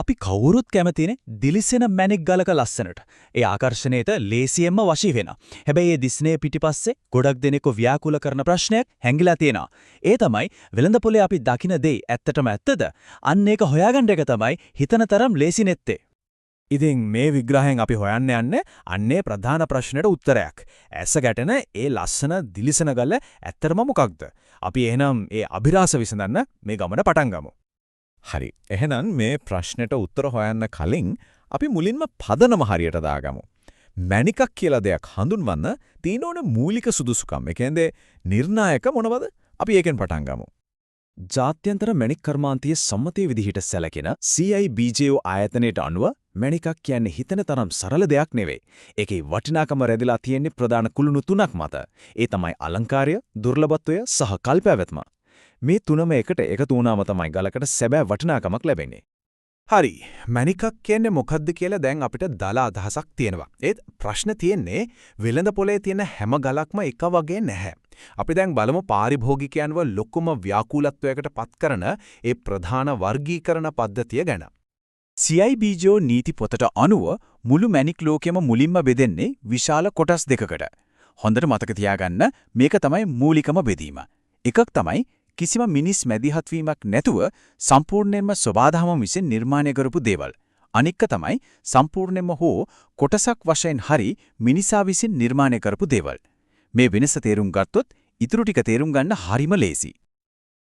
අපි කවුරුත් කැමතිනේ දිලිසෙන මැණික් ගලක ලස්සනට. ඒ ආකර්ෂණයට ලේසියෙන්ම වශී වෙනවා. හැබැයි මේ දිස්නේ පිටිපස්සේ ගොඩක් දෙනෙකු ව්‍යාකූල කරන ප්‍රශ්නයක් හැංගිලා තියෙනවා. ඒ තමයි වෙළඳපොලේ අපි දකින දේ ඇත්තටම ඇත්තද? අන්න ඒක හොයාගන්න එක තමයි හිතන තරම් ලේසි නැත්තේ. ඉතින් මේ විග්‍රහයෙන් අපි හොයන්න යන්නේ අන්නේ ප්‍රධාන ප්‍රශ්නෙට උත්තරයක්. ඇස ගැටෙන ඒ ලස්සන දිලිසෙන ගල ඇත්තටම මොකක්ද? අපි එහෙනම් ඒ අභිරහස විසඳන්න මේ ගමන පටන් ගමු. හරි. එහෙනම් මේ ප්‍රශ්නෙට උත්තර හොයන්න කලින් අපි මුලින්ම පදනම හරියට දාගමු. මැණිකක් කියලා දෙයක් හඳුන්වන්න තියෙන ඕන මූලික සුදුසුකම්. ඒ කියන්නේ නිර්ණායක මොනවද? අපි ඒකෙන් පටන් ගමු. ජාත්‍යන්තර මැණික් කර්මාන්තයේ සම්මතයේ විදිහට සැලකෙන CIBJO ආයතනයට අනුව මැණිකක් කියන්නේ හිතන තරම් සරල දෙයක් නෙවෙයි. ඒකේ වටිනාකම රැඳිලා තියෙන්නේ ප්‍රධාන කුළුණු තුනක් මත. ඒ තමයි අලංකාරය, දුර්ලභත්වය සහ කල්පැවැත්ම. මේ තුනම එකට එකතු වුණාම තමයි ගලකට සැබෑ වටිනාකමක් ලැබෙන්නේ. හරි. මැණිකක් කියන්නේ මොකද්ද කියලා දැන් අපිට දල අදහසක් තියෙනවා. ඒත් ප්‍රශ්න තියෙන්නේ වෙළඳ පොලේ තියෙන හැම ගලක්ම එක වගේ නැහැ. අපි දැන් බලමු පාරිභෝගිකයන්ව ලොකුම ව්‍යාකූලත්වයකට පත් කරන ඒ ප්‍රධාන වර්ගීකරණ පද්ධතිය ගැන. CIBJO නීති පොතට අනුව මුළු මැණික් ලෝකෙම මුලින්ම බෙදෙන්නේ විශාල කොටස් දෙකකට. හොඳට මතක තියාගන්න මේක තමයි මූලිකම බෙදීම. එකක් තමයි කිසිම මිනිස් මැදිහත් වීමක් නැතුව සම්පූර්ණයෙන්ම සබාධම විසින් නිර්මාණය කරපු දේවල්. අනික තමයි සම්පූර්ණයෙන්ම හෝ කොටසක් වශයෙන් හරි මිනිසා විසින් නිර්මාණය කරපු දේවල්. මේ වෙනස තේරුම් ගත්තොත් ඊටු ටික තේරුම් ගන්න හරිම ලේසි.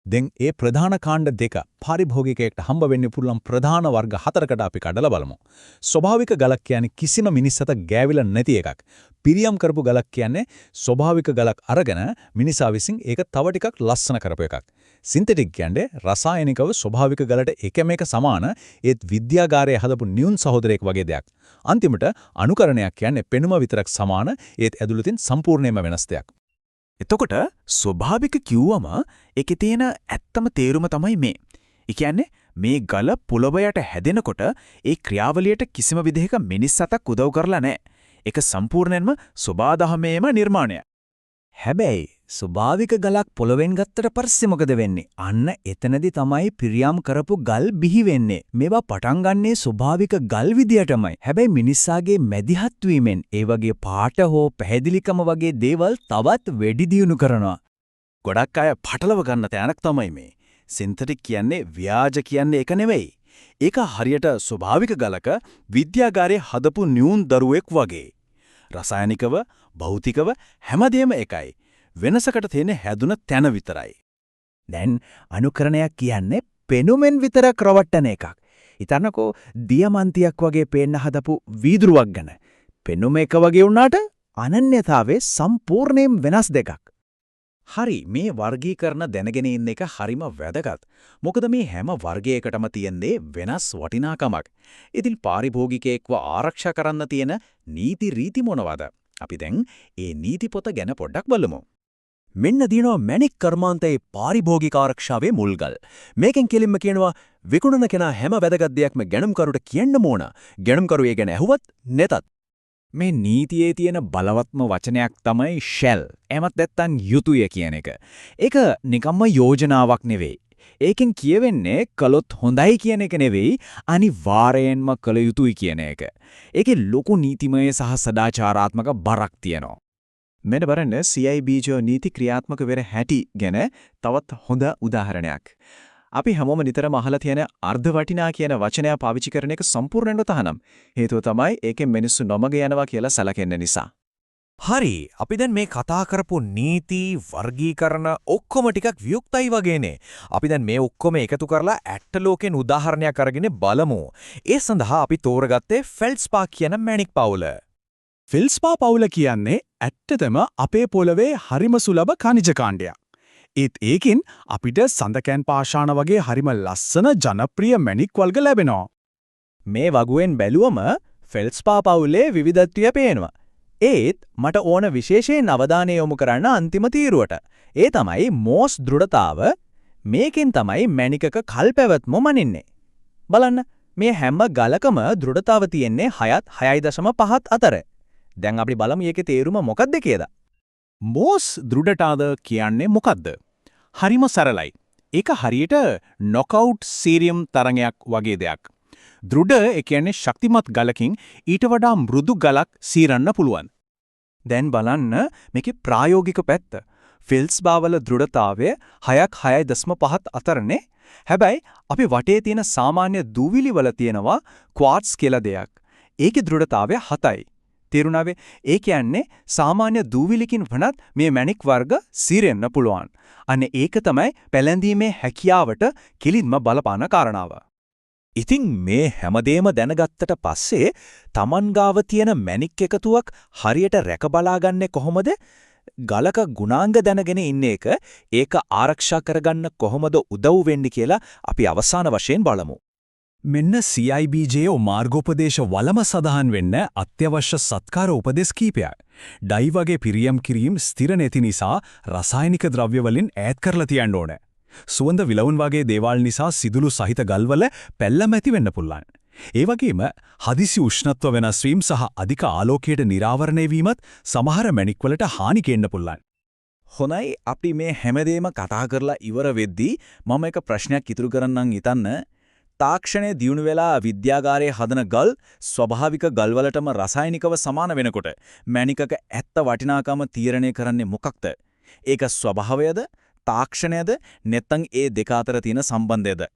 දැන් ඒ ප්‍රධාන කාණ්ඩ දෙක පාරිභෝගිකයෙක්ට හම්බ වෙන්න පුළුවන් ප්‍රධාන වර්ග හතරකට අපි කඩලා බලමු. ස්වභාවික ගලක් කියන්නේ කිසිම මිනිස්සට ගෑවිලා නැති එකක්. පිරියම් කරපු ගලක් කියන්නේ ස්වභාවික ගලක් අරගෙන මිනිසා විසින් ඒක තව ටිකක් ලස්සන කරපු එකක්. සින්තටික් කියන්නේ රසායනිකව ස්වභාවික ගලට එකම එක සමාන ඒත් විද්‍යාගාරයේ හදපු නියුන් සහෝදරයෙක් වගේ දෙයක්. අන්තිමට අනුකරණයක් කියන්නේ පෙනුම විතරක් සමාන ඒත් ඇතුළතින් සම්පූර්ණයෙන්ම වෙනස් දෙයක්. එතකොට ස්වභාවික කිව්වම ඒකේ තියෙන ඇත්තම තේරුම තමයි මේ. ඒ කියන්නේ මේ ගල පොළොවයට හැදෙනකොට ඒ ක්‍රියාවලියට කිසිම විදිහක මිනිස් සතක් උදව් කරලා නැහැ. ඒක සම්පූර්ණයෙන්ම සබාධමේම නිර්මාණය. හැබැයි ස්වභාවික ගලක් පොළොවෙන් ගත්තට පස්සේ මොකද වෙන්නේ? අන්න එතනදී තමයි පිරියම් කරපු ගල් බිහි වෙන්නේ. මේවා පටන් ගන්නේ ස්වභාවික ගල් විදියටමයි. හැබැයි මිනිස්සාගේ මැදිහත් වීමෙන් ඒ වගේ පාට හෝ පැහැදිලිකම වගේ දේවල් තවත් වැඩි දියුණු කරනවා. ගොඩක් අය පටලව ගන්න තැනක් තමයි මේ. සින්තටික් කියන්නේ ව්‍යාජ කියන්නේ ඒක නෙවෙයි. ඒක හරියට ස්වභාවික ගලක විද්‍යාගාරයේ හදපු නියුන් දරුවෙක් වගේ. රසායනිකව, භෞතිකව හැමදේම එකයි. වෙනසකට තියෙන හැදුන තැන විතරයි. දැන් අනුකරණයක් කියන්නේ පෙනුමෙන් විතරක් රවට්ටන එකක්. හිතන්නකෝ දියමන්තියක් වගේ පේන්න හදපු වීදුරුවක් ගැන. පෙනුම එක වගේ වුණාට අනන්‍යතාවයේ සම්පූර්ණයෙන් වෙනස් දෙකක්. හරි මේ වර්ගීකරණ දැනගෙන ඉන්න එක හරිම වැදගත්. මොකද මේ හැම වර්ගයකටම තියෙන්නේ වෙනස් වටිනාකමක්. ඉතින් පාරිභෝගිකයෙක්ව ආරක්ෂා කරන්න තියෙන නීති රීති මොනවද? අපි දැන් ඒ නීති පොත ගැන පොඩ්ඩක් බලමු. මෙන්න දිනෝ මැණික් කර්මාන්තයේ පාරිභෝගික ආරක්ෂාවේ මුල්ගල්. මේකෙන් කෙලින්ම කියනවා විකුණන කෙනා හැම වැදගත් දෙයක්ම ගැණුම්කරුට කියන්න ඕන. ගැණුම්කරු ඒ ගැන ඇහුවත් නැතත්. මේ නීතියේ තියෙන බලවත්ම වචනයක් තමයි shall. එමත් නැත්තම් යුතුය කියන එක. ඒක නිකම්ම යෝජනාවක් නෙවෙයි. ඒකෙන් කියවෙන්නේ කළොත් හොඳයි කියන එක නෙවෙයි අනිවාර්යයෙන්ම කළ යුතුයි කියන එක. ඒකේ ලොකු නීතිමය සහ සදාචාරාත්මක බරක් තියෙනවා. මෙන්න බලන්න CIBJO නීති ක්‍රියාත්මක වෙර හැටි ගැන තවත් හොඳ උදාහරණයක්. අපි හැමෝම නිතරම අහලා තියෙන අර්ධ වටිනා කියන වචනය පාවිච්චි කරන එක සම්පූර්ණයෙන්ම තහනම්. හේතුව තමයි ඒකෙන් මිනිස්සු නොමග යනවා කියලා සැලකෙන්න නිසා. හරි. අපි දැන් මේ කතා කරපු නීති වර්ගීකරණ ඔක්කොම ටිකක් වියුක්තයි වගේනේ. අපි දැන් මේ ඔක්කොම එකතු කරලා ඇට්ට ලෝකෙන් උදාහරණයක් අරගෙන බලමු. ඒ සඳහා අපි තෝරගත්තේ ෆෙල්ස්පා කියන මැණික් පවුල. ෆෙල්ස්පා පවුල කියන්නේ ඇත්තටම අපේ පොළවේ හරිම සුලභ ඛනිජ කාණ්ඩයක්. ඒත් ඒකින් අපිට සඳකෑන් පාෂාණ වගේ හරිම ලස්සන ජනප්‍රිය මැණික් වර්ග ලැබෙනවා. මේ වගුවෙන් බැලුවම ෆෙල්ස්පා පවුලේ විවිධත්වය පේනවා. ඒත් මට ඕන විශේෂයෙන් අවධානය යොමු කරන්න අන්තිම තීරුවට. ඒ තමයි මෝස් දෘಢතාව. මේකෙන් තමයි මැණිකක කල්පැවැත්ම මනින්නේ. බලන්න මේ හැම ගලකම දෘಢතාව තියෙන්නේ 6ත් 6.5ත් අතර. දැන් අපි බලමු මේකේ තේරුම මොකක්ද කියලා. මෝස් දෘඩතාවද කියන්නේ මොකද්ද? හරිම සරලයි. ඒක හරියට නොකවුට් සීරියම් තරඟයක් වගේ දෙයක්. දෘඩ ඒ කියන්නේ ශක්තිමත් ගලකින් ඊට වඩා මෘදු ගලක් සීරන්න පුළුවන්. දැන් බලන්න මේකේ ප්‍රායෝගික පැත්ත. ෆෙල්ස් බාවල දෘಢතාවය 6.5 අතරනේ. හැබැයි අපි වටේ තියෙන සාමාන්‍ය දූවිලි වල තියෙනවා ක්වාර්ට්ස් කියලා දෙයක්. ඒකේ දෘঢ়තාවය 7යි. තේරුණාවේ? ඒ කියන්නේ සාමාන්‍ය දූවිලිකින් වනත් මේ මැණික් වර්ග සීරෙන්න පුළුවන්. අනේ ඒක තමයි පැලැඳීමේ හැකියාවට කිලින්ම බලපාන කාරණාව. ඉතින් මේ හැමදේම දැනගත්තට පස්සේ Taman ගාව තියෙන මැණික් එකතුවක් හරියට රැක බලාගන්නේ කොහොමද? ගලක ගුණාංග දැනගෙන ඉන්න එක ඒක ආරක්ෂා කරගන්න කොහොමද උදව් වෙන්නේ කියලා අපි අවසාන වශයෙන් බලමු. මෙන්න CIBJO මාර්ගෝපදේශ වලම සඳහන් වෙන්න අත්‍යවශ්‍ය සත්කාර උපදෙස් කීපයක්. ඩයි වගේ පිරියම් කිරීම ස්ථිර නැති නිසා රසායනික ද්‍රව්‍ය වලින් ඈත් කරලා තියන්න ඕනේ. සුවඳ විලවුන් වගේ දේවල් නිසා සිදුළු සහිත ගල්වල පැල්ලම් ඇති වෙන්න පුළුවන්. ඒ වගේම හදිසි උෂ්ණත්ව වෙනස් වීම සහ අධික ආලෝකයට නිරාවරණය වීමත් සමහර මැණික්වලට හානි කෙන්න පුළුවන්. හොඳයි අපි මේ හැමදේම කතා කරලා ඉවර වෙද්දී මම එක ප්‍රශ්නයක් ඉතුරු කරන්නම් හිතන්න. තාක්ෂණයේ දියුණු වෙලා විද්‍යාගාරයේ හදන ගල් ස්වභාවික ගල් වලටම රසායනිකව සමාන වෙනකොට මැණිකක ඇත්ත වටිනාකම තීරණය කරන්නේ මොකක්ද? ඒක ස්වභාවයද? තාක්ෂණයද? නැත්නම් ඒ දෙක අතර තියෙන සම්බන්ධයද?